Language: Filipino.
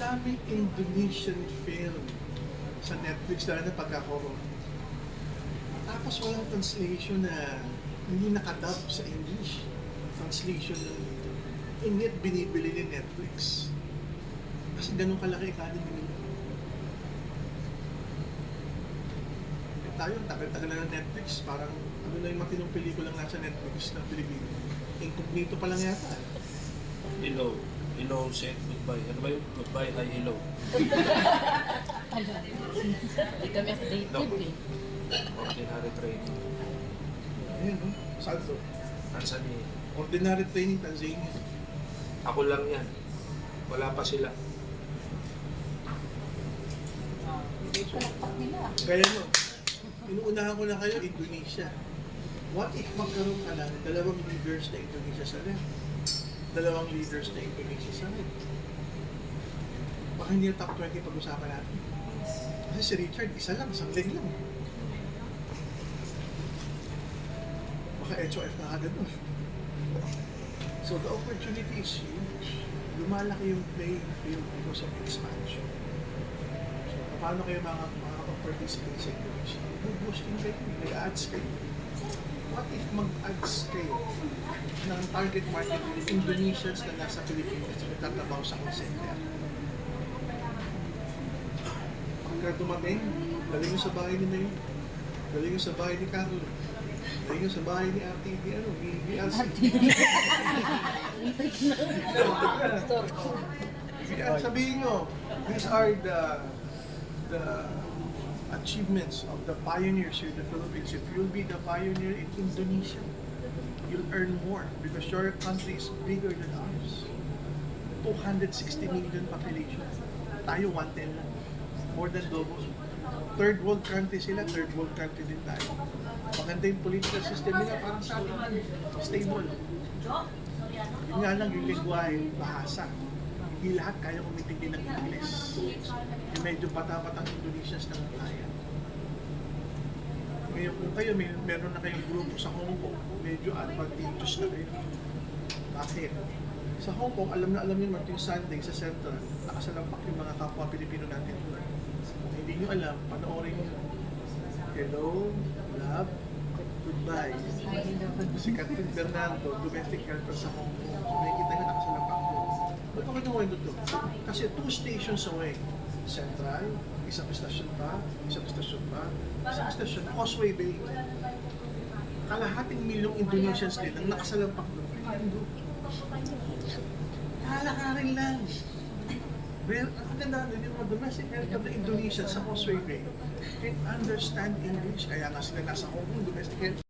daming Indonesian film sa Netflix na pagkakaroon. Tapos walang translation na hindi nakadub sa English. Translation lang dito. And yet, binibili ni Netflix. Kasi ganun kalaki economy nila. Eh tayo, tagal-tagal na ng Netflix. Parang ano na yung matinong pelikulang nasa Netflix ng Pilipino. Incognito pa lang yata. Hello. Hello said goodbye. Ano ba yung goodbye? Hi, hello. Hindi kami updated No. eh. Ordinary training. Ayan, no? Saan to? Tanzania. Ordinary training, Tanzania. Ako lang yan. Wala pa sila. Hindi palakpak nila. Kaya no, inuunahan ko na kayo, Indonesia. What if magkaroon ka lang dalawang leaders na Indonesia sa left? Dalawang leaders na Indonesia sa right? Baka hindi yung top 20 pag-usapan natin. Kasi si Richard, isa lang, isang leg lang. Baka HOF na agad nun. So the opportunity is huge. Lumalaki yung playing field because of expansion. So paano kayo participate sa Indonesia? Mag-boosting kayo, may ads kayo. What if mag-ads kayo ng target market ng Indonesians na nasa Pilipinas na nagtatrabaho sa call center? Pagka dumating, galing nyo sa bahay ni Mayo, galing nyo sa bahay ni Carlo, galing nyo sa bahay ni RTD, ni BLC. Sabihin nyo, these are the achievements of the pioneers here in the Philippines. If you'll be the pioneer in Indonesia, you'll earn more because your country is bigger than ours. 260 million population. Tayo 110 lang. More than double. Third world country sila, third world country din tayo. Maganda yung political system nila, parang sa atin, stable. Yun nga lang yung lingwahe, bahasa. Hindi lahat kaya kumitindi ng English. Yung medyo bata-batang Indonesians na kaya. Ngayon kung kayo, meron na kayong grupo sa Hong Kong, medyo advantageous na kayo. Bakit? Sa Hong Kong, alam na alam nyo yung Sunday sa Central, nakasalampak yung mga kapwa Pilipino natin. Kung hindi nyo alam, panoorin nyo. Hello, love, goodbye. Si Catherine Bernardo, domestic helper sa Hong Kong. So nakikita nyo nakasalampak doon. Ba't ako kinukwento ito? Kasi 2 stations away. Central, isang stasyon pa, isang stasyon pa, isang stasyon, Causeway Bay. Kalahating milyong Indonesians din ang nakasalampak doon. Lalakarin lang. Ang ganda din yung mga domestic helper na Indonesians sa Causeway Bay can understand English. Kaya nga sila nasa Hong Kong, domestic helper.